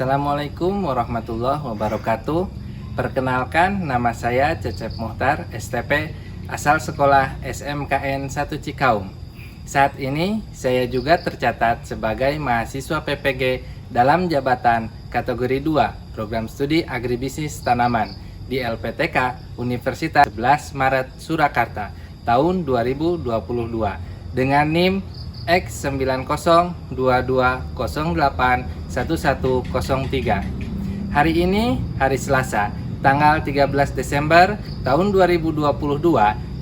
Assalamualaikum warahmatullahi wabarakatuh. Perkenalkan, nama saya Cecep Muhtar, STP, asal sekolah SMKN 1 Cikaum. Saat ini saya juga tercatat sebagai mahasiswa PPG dalam jabatan kategori 2 Program Studi Agribisnis Tanaman di LPTK Universitas 11 Maret Surakarta tahun 2022 dengan NIM X9022081103. Hari ini hari Selasa, tanggal 13 Desember tahun 2022,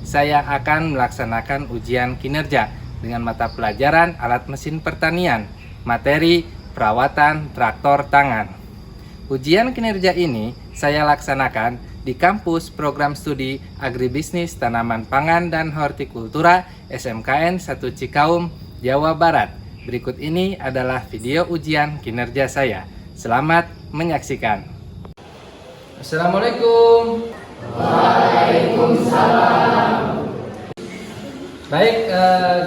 saya akan melaksanakan ujian kinerja dengan mata pelajaran alat mesin pertanian, materi perawatan traktor tangan. Ujian kinerja ini saya laksanakan di kampus Program Studi Agribisnis Tanaman Pangan dan Hortikultura SMKN 1 Cikaum, Jawa Barat. Berikut ini adalah video ujian kinerja saya. Selamat menyaksikan. Assalamualaikum. Waalaikumsalam. Baik,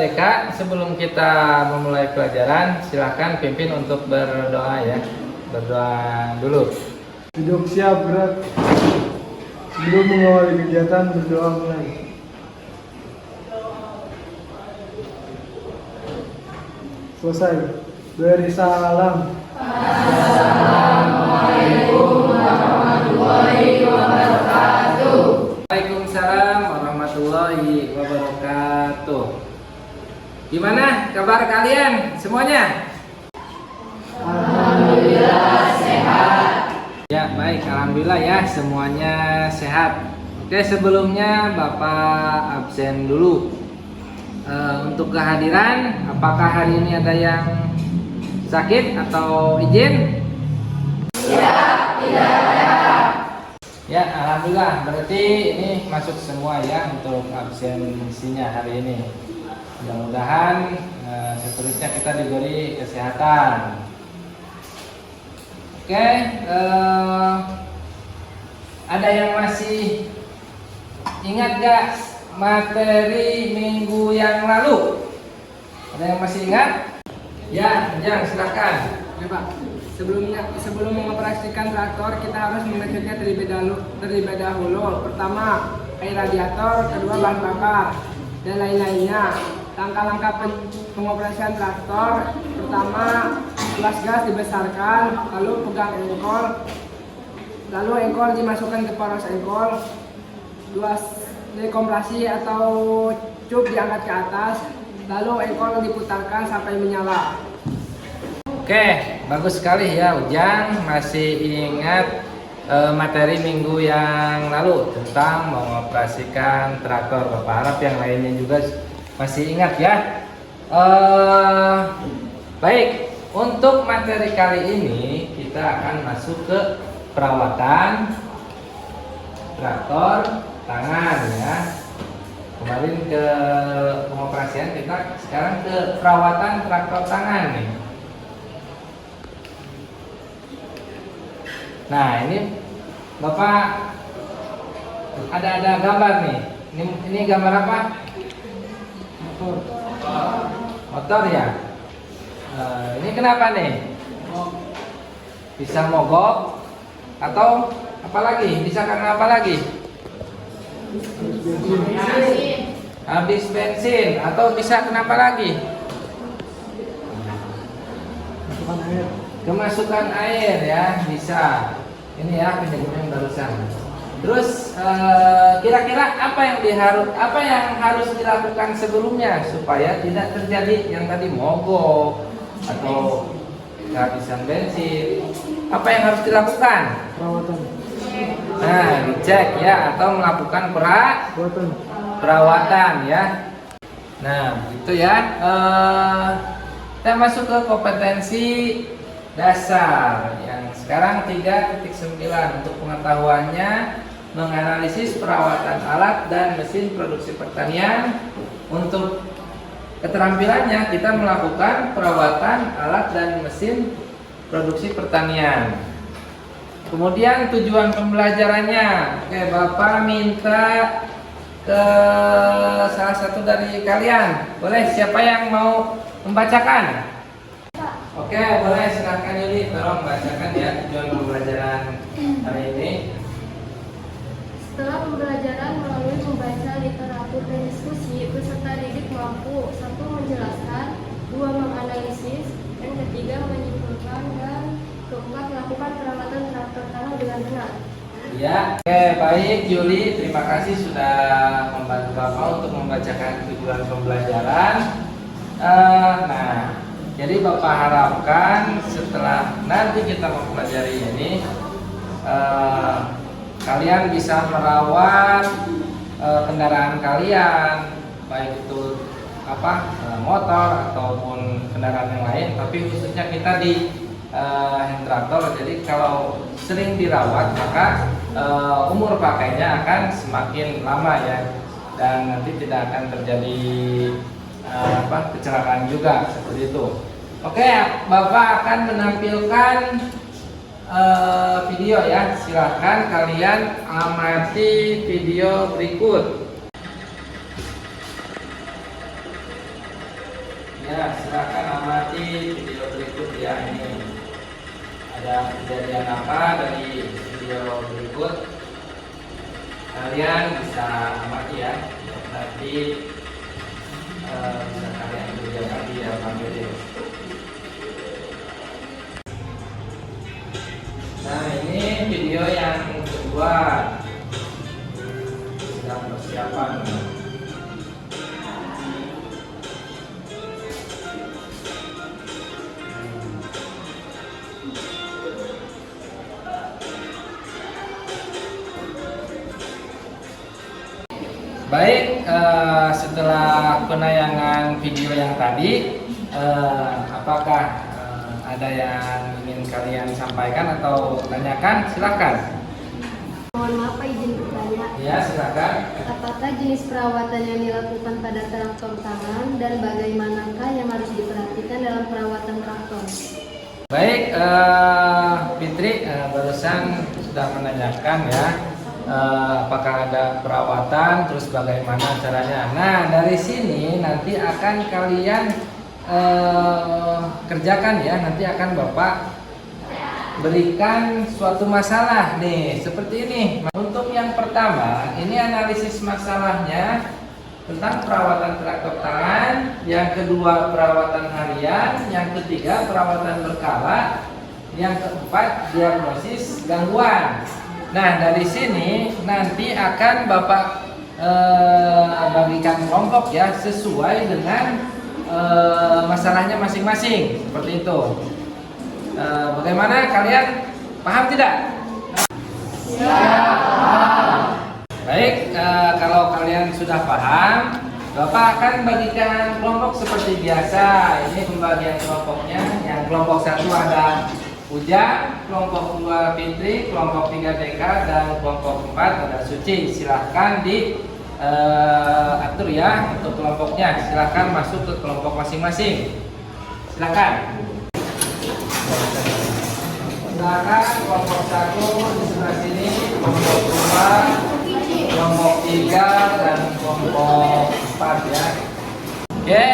Deka, sebelum kita memulai pelajaran, silakan pimpin untuk berdoa ya. Berdoa dulu. Duduk siap gerak. Sebelum mengawali kegiatan, berdoa mulai. Selesai. Beri salam. Assalamualaikum warahmatullahi wabarakatuh. Waalaikumsalam warahmatullahi wabarakatuh. Gimana kabar kalian semuanya? Alhamdulillah sehat. Ya, baik, alhamdulillah ya, semuanya sehat. Oke, sebelumnya Bapak absen dulu. Untuk kehadiran, apakah hari ini ada yang sakit atau izin? Tidak ada. Ya, alhamdulillah, berarti ini masuk semua ya untuk absensinya hari ini. Mudah-mudahan seterusnya kita diberi kesehatan. Oke, ada yang masih ingat gak materi minggu yang lalu? Ada yang masih ingat? Ya, Jang, silakan. Ya Pak, sebelum mengoperasikan traktor kita harus mengeceknya terlebih dahulu. Pertama, air radiator, kedua bahan bakar, dan lain-lainnya. Langkah-langkah pengoperasian traktor: pertama, gelas gas dibesarkan, lalu pegang engkol, lalu engkol dimasukkan ke poros engkol, dua dekompresi atau cup diangkat ke atas, lalu engkol diputarkan sampai menyala. Oke, bagus sekali ya Ujang, masih ingat materi minggu yang lalu tentang mengoperasikan traktor. Bapak harap yang lainnya juga masih ingat ya. Baik, untuk materi kali ini kita akan masuk ke perawatan traktor tangan ya. Kemarin ke pengoperasian, kita sekarang ke perawatan traktor tangan nih. Nah, ini Bapak ada gambar nih. Ini gambar apa? Motor ya. Ini kenapa nih? Bisa mogok atau apa lagi? Bisa karena apa lagi? Habis bensin atau bisa kenapa lagi? Kemasukan air ya, bisa. Ini ya penyebabnya barusan. Terus kira-kira apa yang harus dilakukan sebelumnya supaya tidak terjadi yang tadi mogok atau kehabisan bensin? Apa yang harus dilakukan? Perawatan. Nah, dicek ya, atau melakukan perawatan ya. Nah, itu ya. Kita masuk ke kompetensi dasar yang sekarang 3.9. Untuk pengetahuannya, menganalisis perawatan alat dan mesin produksi pertanian. Untuk keterampilannya, kita melakukan perawatan alat dan mesin produksi pertanian. Kemudian tujuan pembelajarannya, oke, Bapak minta ke salah satu dari kalian. Boleh, siapa yang mau membacakan? Oke, boleh silakan Yuli, tolong bacakan ya tujuan pembelajaran hari ini. Setelah pembelajaran melalui membaca literatur dan diskusi, peserta didik mampu: 1. Menjelaskan, 2. Menganalisis, dan ketiga menyimpulkan, dan keempat melakukan perawatan traktor tanah dengan benar. Ya, oke, baik Yuli, terima kasih sudah membantu Bapak untuk membacakan tujuan pembelajaran. Nah, jadi Bapak harapkan setelah nanti kita mempelajari ini, kalian bisa merawat kendaraan kalian, baik itu motor ataupun kendaraan yang lain, tapi khususnya kita di hand traktor. Jadi kalau sering dirawat maka umur pakainya akan semakin lama ya, dan nanti tidak akan terjadi kecelakaan juga seperti itu. Oke, Bapak akan menampilkan video ya. Silahkan kalian amati video berikut. Ya, silahkan amati video berikut ya. Ini ada kejadian apa dari video berikut, kalian bisa amati ya. Nanti bisa kalian kerjakan di dalam video. Nah, ini video yang kedua, sedang persiapan. Baik, setelah penayangan video yang tadi, apakah ada yang ingin kalian sampaikan atau tanyakan? Silakan. Mohon maaf Pak, izin bertanya. Ya, silakan. Apakah jenis perawatan yang dilakukan pada traktor tangan dan bagaimanakah yang harus diperhatikan dalam perawatan traktor? Baik, Fitri barusan sudah menanyakan ya, apakah ada perawatan, terus bagaimana caranya. Nah, dari sini nanti akan kalian kerjakan ya. Nanti akan Bapak berikan suatu masalah nih, seperti ini. Untuk yang pertama, ini analisis masalahnya tentang perawatan traktor tangan, yang kedua perawatan harian, yang ketiga perawatan berkala, yang keempat diagnosis gangguan. Nah, dari sini nanti akan Bapak bagikan kelompok ya, sesuai dengan masalahnya masing-masing, seperti itu. Bagaimana, kalian paham tidak? Baik, kalau kalian sudah paham, Bapak akan bagikan kelompok seperti biasa. Ini pembagian kelompoknya. Yang kelompok 1 ada Ujang, kelompok 2 Fitri, kelompok 3 Deka, dan kelompok 4 ada Suci. Silahkan di atur ya untuk kelompoknya. Silahkan masuk ke kelompok masing-masing. Silahkan. Silahkan kelompok 1 di sebelah sini, kelompok 2, kelompok 3, dan kelompok 4 ya. Oke,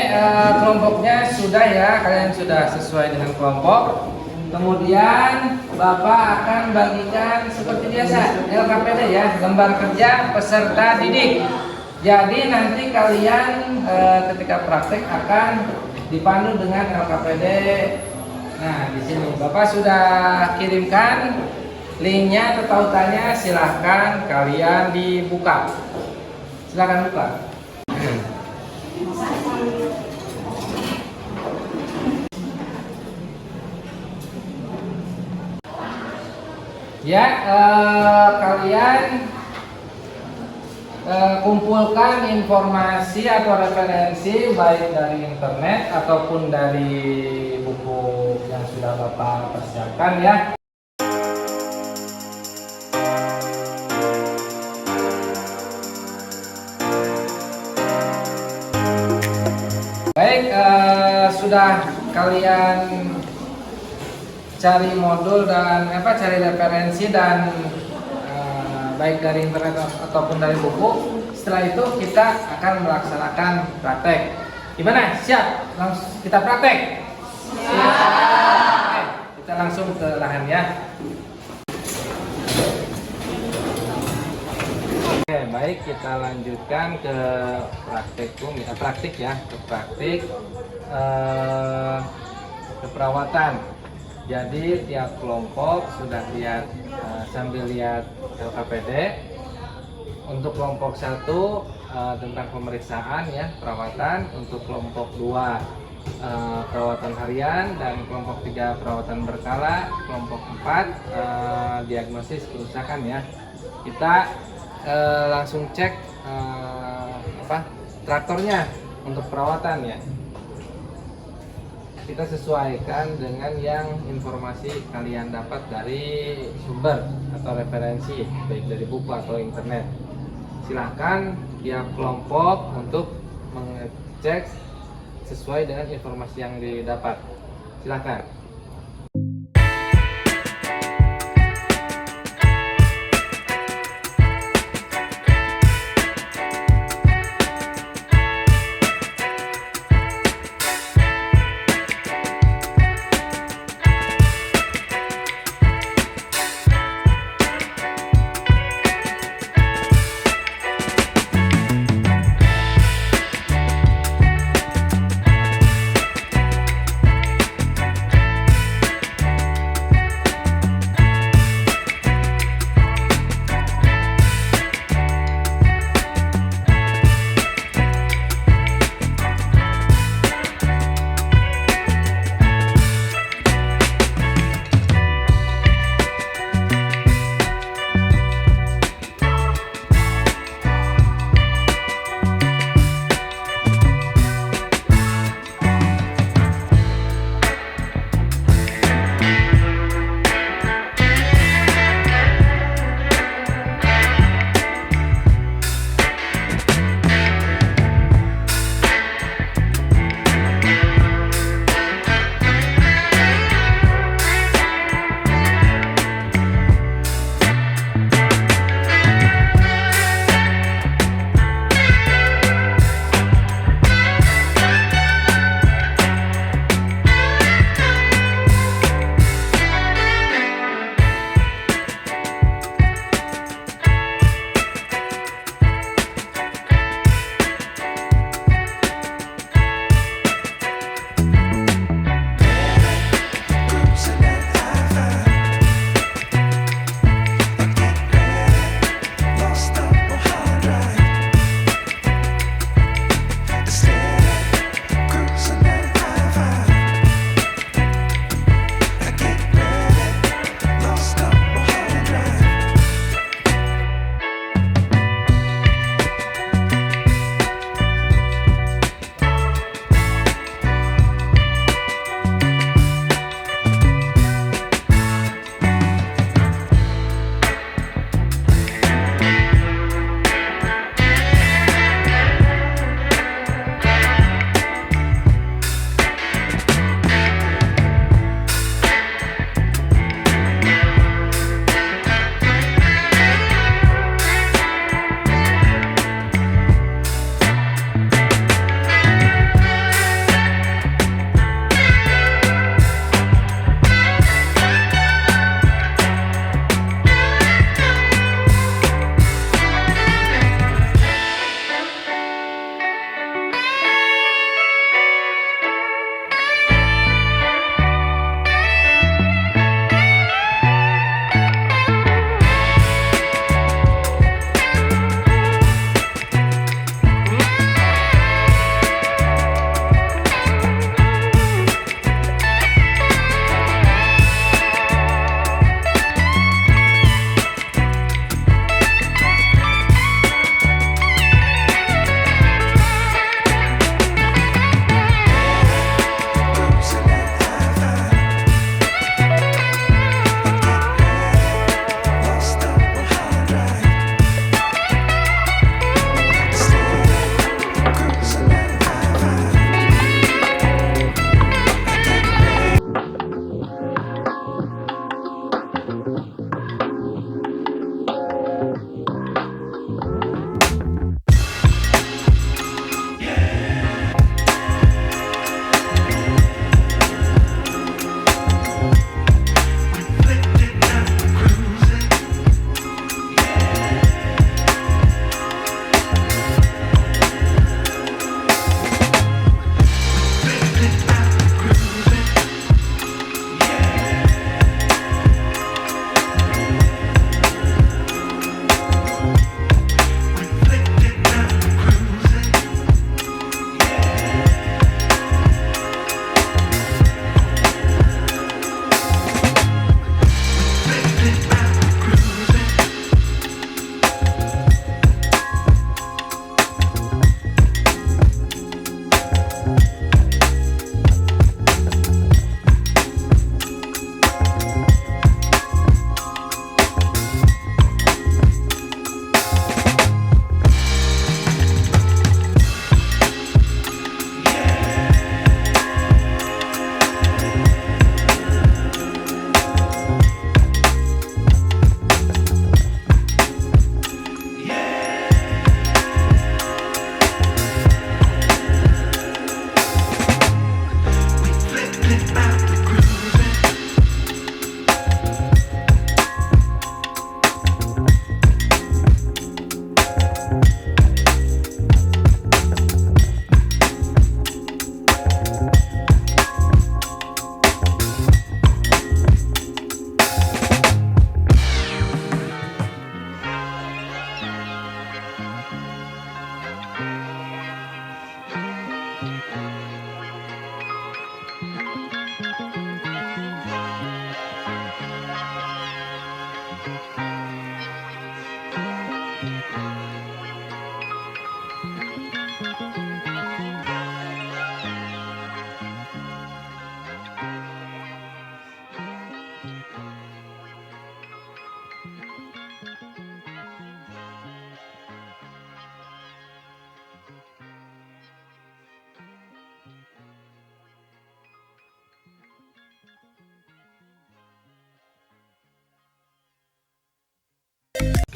kelompoknya sudah ya, kalian sudah sesuai dengan kelompok. Kemudian Bapak akan bagikan seperti biasa LKPD ya, lembar kerja peserta didik. Jadi nanti kalian ketika praktek akan dipandu dengan LKPD. Nah, di sini Bapak sudah kirimkan linknya atau tautannya, silahkan kalian dibuka. Silahkan buka. Ya, kalian kumpulkan informasi atau referensi baik dari internet ataupun dari buku yang sudah Bapak persiapkan ya. Baik, sudah kalian cari modul dan cari referensi dan baik dari internet ataupun dari buku. Setelah itu kita akan melaksanakan praktek. Gimana? Siap? Langsung kita praktek. Siap. Oke, kita langsung ke lahan ya. Oke, baik, kita lanjutkan ke praktik ya, ke praktik keperawatan. Jadi tiap kelompok sudah lihat sambil lihat LKPD. Untuk kelompok 1 tentang pemeriksaan ya, perawatan. Untuk kelompok 2 perawatan harian, dan kelompok 3 perawatan berkala. Kelompok 4 diagnosis kerusakan ya. Kita langsung cek traktornya untuk perawatan ya. Kita sesuaikan dengan yang informasi kalian dapat dari sumber atau referensi, baik dari buku atau internet. Silahkan tiap kelompok untuk mengecek sesuai dengan informasi yang didapat. Silahkan.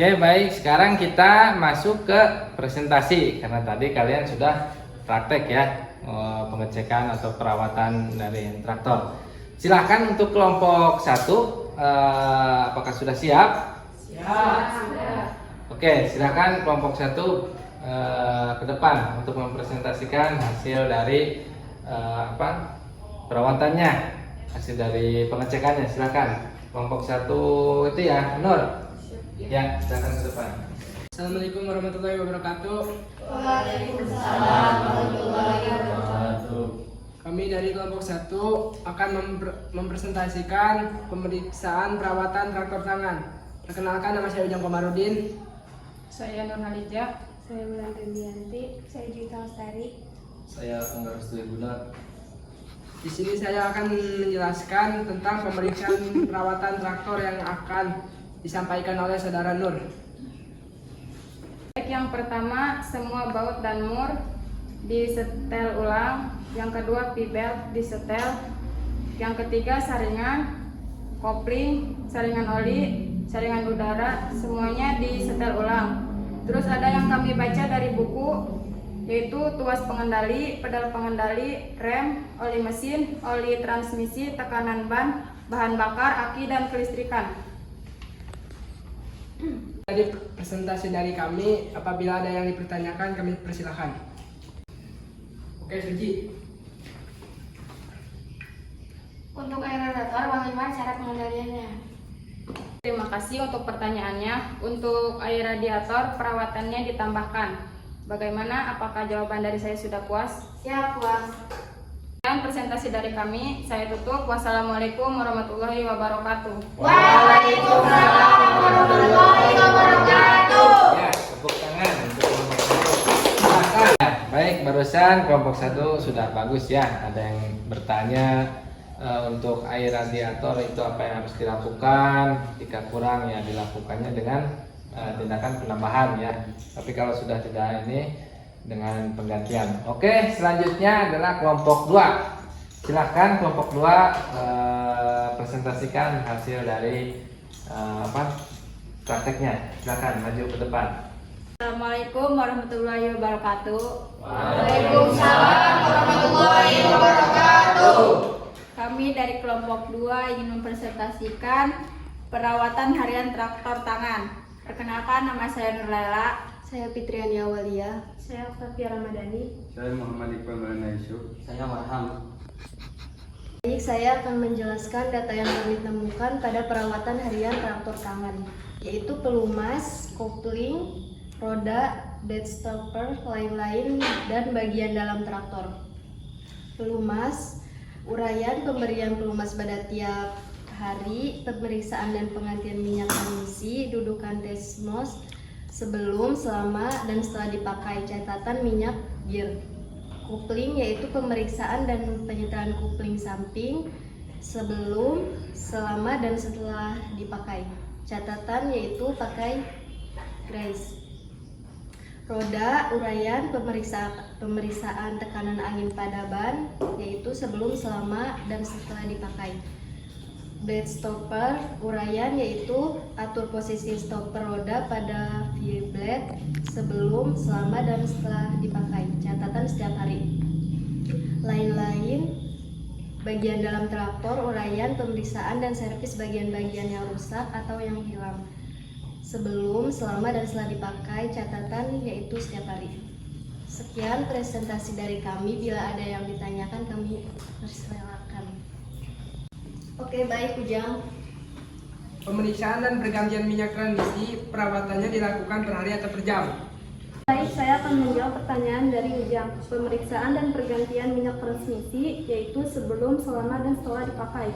Oke, baik. Sekarang kita masuk ke presentasi karena tadi kalian sudah praktek ya, pengecekan atau perawatan dari traktor. Silahkan untuk kelompok 1, apakah sudah siap? Oke, silakan kelompok 1 ke depan untuk mempresentasikan hasil dari perawatannya, hasil dari pengecekannya. Silakan kelompok 1 itu ya, Nur. Ya, silakan ke depan. Assalamualaikum warahmatullahi wabarakatuh. Waalaikumsalam warahmatullahi wabarakatuh. Kami dari kelompok 1 akan mempresentasikan pemeriksaan perawatan traktor tangan. Perkenalkan, nama saya Ujang Komarudin. Saya Nur Halija. Saya Wulan Rendianti. Saya Juwita Lestari. Saya Anggar Guna. Di sini saya akan menjelaskan tentang pemeriksaan perawatan traktor yang akan disampaikan oleh saudara Nur. Yang pertama, semua baut dan mur disetel ulang. Yang kedua, P-belt disetel. Yang ketiga, saringan, kopling, saringan oli, saringan udara, semuanya disetel ulang. Terus ada yang kami baca dari buku, yaitu tuas pengendali, pedal pengendali, rem, oli mesin, oli transmisi, tekanan ban, bahan bakar, aki, dan kelistrikan. Tadi presentasi dari kami, apabila ada yang dipertanyakan kami persilahkan. Oke, Suji. Untuk aerodator, bagaimana cara pengendaliannya? Terima kasih untuk pertanyaannya. Untuk air radiator, perawatannya ditambahkan. Bagaimana? Apakah jawaban dari saya sudah puas? Siap, puas. Dan presentasi dari kami, saya tutup. Wassalamualaikum warahmatullahi wabarakatuh. Waalaikumsalam warahmatullahi wabarakatuh. Ya, tepuk tangan untuk kelompok 1. Silakan. Ya, baik, barusan kelompok 1 sudah bagus ya. Ada yang bertanya untuk air radiator itu apa yang harus dilakukan. Jika kurang ya dilakukannya dengan tindakan penambahan ya. Tapi kalau sudah tidak ini dengan penggantian. Oke, selanjutnya adalah kelompok 2. Silahkan kelompok 2 presentasikan hasil dari prakteknya. Silahkan maju ke depan. Assalamualaikum warahmatullahi wabarakatuh. Waalaikumsalam warahmatullahi wabarakatuh. Kami dari kelompok 2 ingin mempresentasikan perawatan harian traktor tangan. Perkenalkan, nama saya Nur Laila. Saya Fitriani Awalia. Saya Octavia Ramadhani. Saya Muhammad Iqbal Maulana Yusuf. Saya Marham. Baik, saya akan menjelaskan data yang kami temukan pada perawatan harian traktor tangan, yaitu pelumas, kopling, roda, bed stopper, lain-lain, dan bagian dalam traktor. Pelumas, uraian pemberian pelumas pada tiap hari, pemeriksaan dan penggantian minyak transmisi, dudukan desmos, sebelum, selama, dan setelah dipakai, catatan minyak gear. Kopling yaitu pemeriksaan dan penyetelan kopling samping sebelum, selama, dan setelah dipakai, catatan yaitu pakai grease. Roda, uraian pemeriksaan tekanan angin pada ban yaitu sebelum, selama, dan setelah dipakai. Bed stopper, uraian yaitu atur posisi stopper roda pada V-blade sebelum, selama, dan setelah dipakai, catatan setiap hari. Lain-lain, bagian dalam traktor, uraian pemeriksaan dan servis bagian-bagian yang rusak atau yang hilang sebelum, selama, dan setelah dipakai, catatan yaitu setiap hari. Sekian presentasi dari kami. Bila ada yang ditanyakan kami persilakan. Oke, baik Ujang. Pemeriksaan dan pergantian minyak transmisi, perawatannya dilakukan per hari atau per jam? Baik, saya akan menjawab pertanyaan dari Ujang. Pemeriksaan dan pergantian minyak transmisi yaitu sebelum, selama, dan setelah dipakai.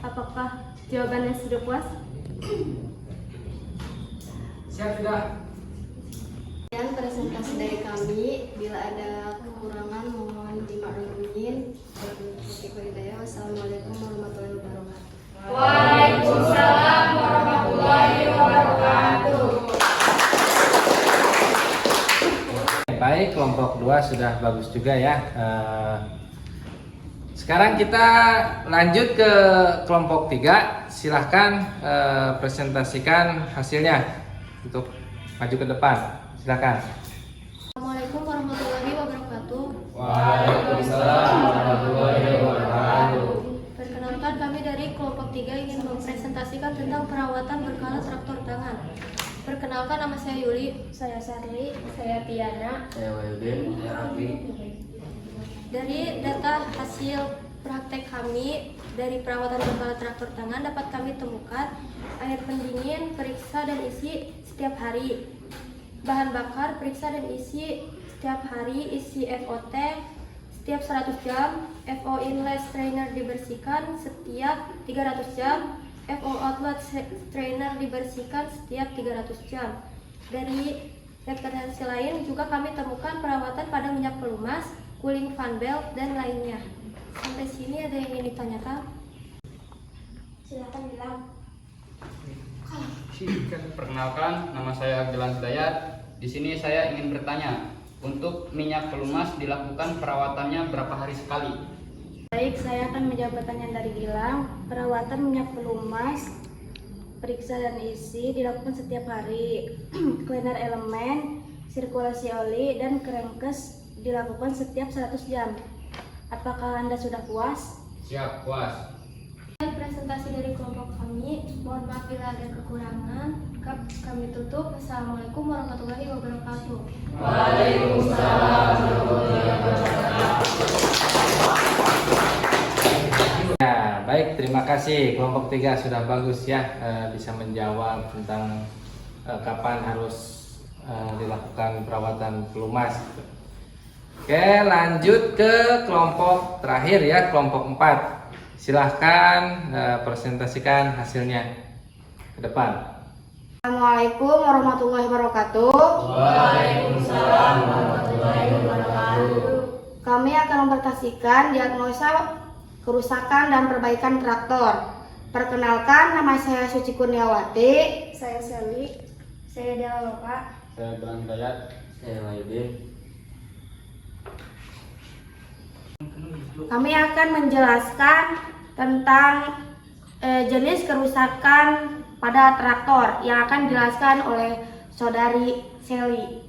Apakah jawabannya sudah puas? Siap, sudah. Sekian presentasi dari kami. Bila ada kekurangan mohon dimaklumin. Wassalamualaikum warahmatullahi wabarakatuh. Waalaikumsalam warahmatullahi wabarakatuh. Baik, kelompok 2 sudah bagus juga ya. Sekarang kita lanjut ke kelompok 3. Silahkan presentasikan hasilnya. untuk maju ke depan. Silakan. Assalamualaikum warahmatullahi wabarakatuh. Waalaikumsalam warahmatullahi wabarakatuh. Perkenalkan, kami dari kelompok 3 ingin mempresentasikan tentang perawatan berkala traktor tangan. Perkenalkan, nama saya Yuli. Saya Sarli. Saya Tiana. Saya Wahyudin, saya Raffi. Dari data hasil praktek kami dari perawatan berkala traktor tangan dapat kami temukan air pendingin periksa dan isi setiap hari, bahan bakar periksa dan isi setiap hari, isi FOT setiap 100 jam, FO inlet strainer dibersihkan setiap 300 jam, FO outlet strainer dibersihkan setiap 300 jam. Dari referensi lain juga kami temukan perawatan pada minyak pelumas, cooling fan belt, dan lainnya. Sampai sini ada yang ingin ditanyakan? Silakan bilang. Perkenalkan, nama saya Agdelan Hidayat. Di sini saya ingin bertanya, untuk minyak pelumas dilakukan perawatannya berapa hari sekali? Baik, saya akan menjawab pertanyaan dari Gilang. Perawatan minyak pelumas, periksa dan isi dilakukan setiap hari. Cleaner elemen, sirkulasi oli, dan crankcase dilakukan setiap 100 jam. Apakah Anda sudah puas? Siap, puas. Presentasi dari kelompok kami, mohon maaf bila ada kekurangan. Kami tutup. Assalamualaikum warahmatullahi wabarakatuh. Waalaikumsalam warahmatullahi wabarakatuh. Ya, baik, terima kasih. Kelompok 3 sudah bagus ya, bisa menjawab tentang kapan harus dilakukan perawatan pelumas. Oke, lanjut ke kelompok terakhir ya, kelompok 4. Silahkan presentasikan hasilnya ke depan. Assalamualaikum warahmatullahi wabarakatuh. Waalaikumsalam warahmatullahi wabarakatuh. Kami akan mempresentasikan diagnosa kerusakan dan perbaikan traktor. Perkenalkan, nama saya Suci Kurniawati. Saya Sally. Saya Dela Loka. Saya Agdelan Hidayat. Saya Wahyudin. Kami akan menjelaskan tentang jenis kerusakan pada traktor yang akan dijelaskan oleh Saudari Sally.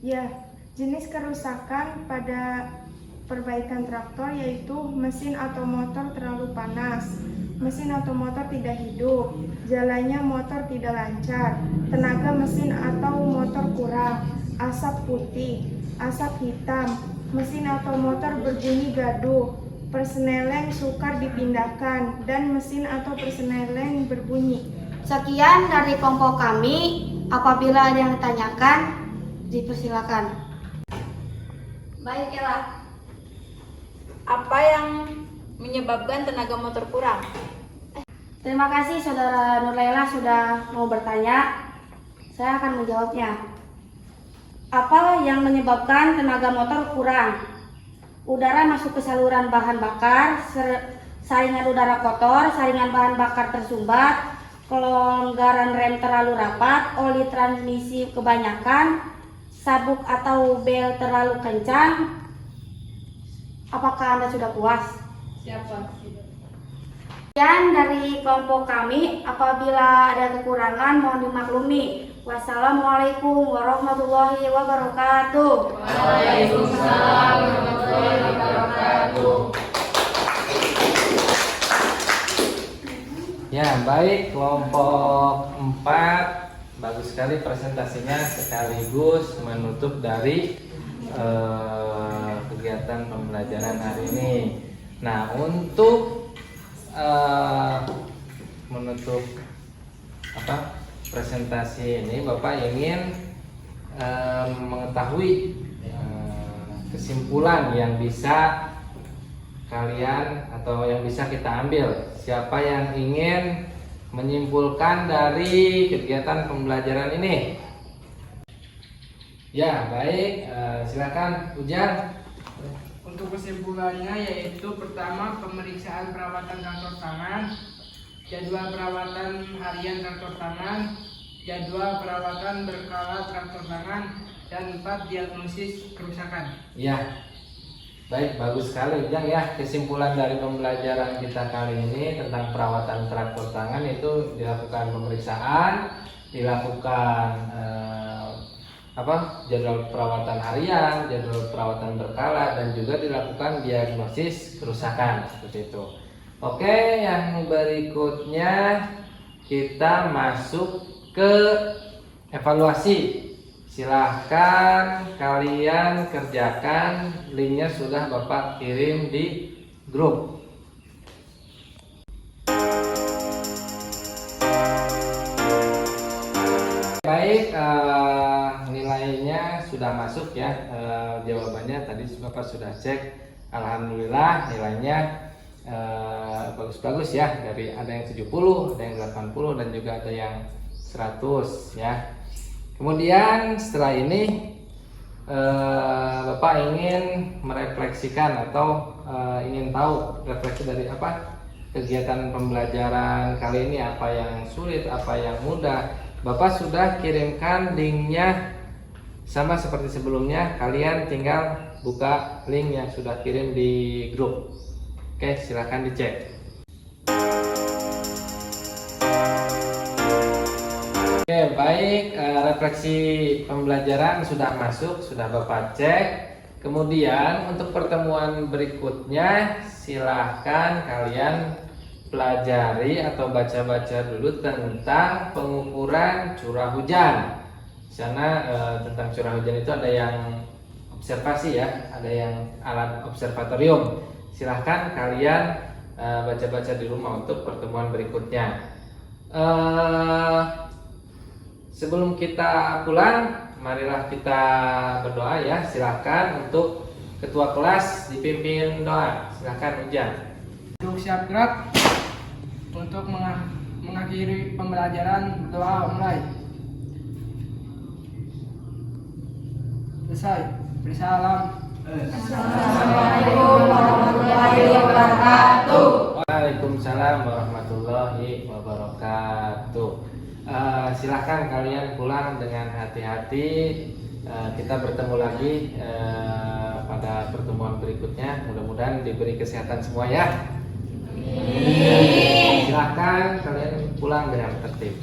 Ya, jenis kerusakan pada perbaikan traktor yaitu mesin atau motor terlalu panas, mesin atau motor tidak hidup, jalannya motor tidak lancar, tenaga mesin atau motor kurang, asap putih, asap hitam, mesin atau motor berbunyi gaduh, persneleng sukar dipindahkan, dan mesin atau persneleng berbunyi. Sekian dari kelompok kami. Apabila ada yang ditanyakan, dipersilakan. Baik, Ella. Apa yang menyebabkan tenaga motor kurang? Terima kasih Saudara Nurlela sudah mau bertanya. Saya akan menjawabnya. Apa yang menyebabkan tenaga motor kurang? Udara masuk ke saluran bahan bakar, saringan udara kotor, saringan bahan bakar tersumbat, kelonggaran rem terlalu rapat, oli transmisi kebanyakan, sabuk atau bel terlalu kencang. Apakah Anda sudah puas? Siapa? Sekian dari kelompok kami. Apabila ada kekurangan mohon dimaklumi. Wassalamualaikum warahmatullahi wabarakatuh. Waalaikumsalam warahmatullahi wabarakatuh. Ya, baik, kelompok 4 bagus sekali presentasinya, sekaligus menutup dari kegiatan pembelajaran hari ini. Nah, untuk menutup presentasi ini, Bapak ingin mengetahui kesimpulan yang bisa kalian atau yang bisa kita ambil. Siapa yang ingin menyimpulkan dari kegiatan pembelajaran ini? Ya, baik, silakan Ujang. Untuk kesimpulannya yaitu pertama, pemeriksaan perawatan traktor tangan, jadwal perawatan harian traktor tangan, jadwal perawatan berkala traktor tangan, dan 4, diagnosis kerusakan. Ya, Baik, bagus sekali Ujang ya. Kesimpulan dari pembelajaran kita kali ini tentang perawatan traktor tangan itu dilakukan pemeriksaan, dilakukan jadwal perawatan harian, jadwal perawatan berkala, dan juga dilakukan diagnosis kerusakan seperti itu. Oke, yang berikutnya kita masuk ke evaluasi. Silahkan kalian kerjakan, linknya sudah Bapak kirim di grup. Baik, nilainya sudah masuk ya. Jawabannya tadi Bapak sudah cek. Alhamdulillah nilainya bagus-bagus ya. Dari ada yang 70, ada yang 80, dan juga ada yang 100 ya. Kemudian setelah ini Bapak ingin merefleksikan atau ingin tahu refleksi dari apa kegiatan pembelajaran kali ini, apa yang sulit, apa yang mudah. Bapak sudah kirimkan linknya sama seperti sebelumnya. Kalian tinggal buka link yang sudah kirim di grup. Oke, silahkan dicek. Oke, baik, refleksi pembelajaran sudah masuk, sudah Bapak cek. Kemudian untuk pertemuan berikutnya silahkan kalian pelajari atau baca-baca dulu tentang pengukuran curah hujan. Di sana tentang curah hujan itu ada yang observasi ya, ada yang alat observatorium. Silahkan kalian baca-baca di rumah untuk pertemuan berikutnya. Sebelum kita pulang, marilah kita berdoa ya. Silahkan untuk ketua kelas dipimpin doa. Silahkan Ujang. Duduk siap gerak. Untuk mengakhiri pembelajaran, doa mulai. Selesai. Bersalam. Assalamualaikum warahmatullahi wabarakatuh. Waalaikumsalam warahmatullahi wabarakatuh. Silahkan kalian pulang dengan hati-hati. Kita bertemu lagi pada pertemuan berikutnya. Mudah-mudahan diberi kesehatan semua ya. Silahkan kalian pulang dengan tertib.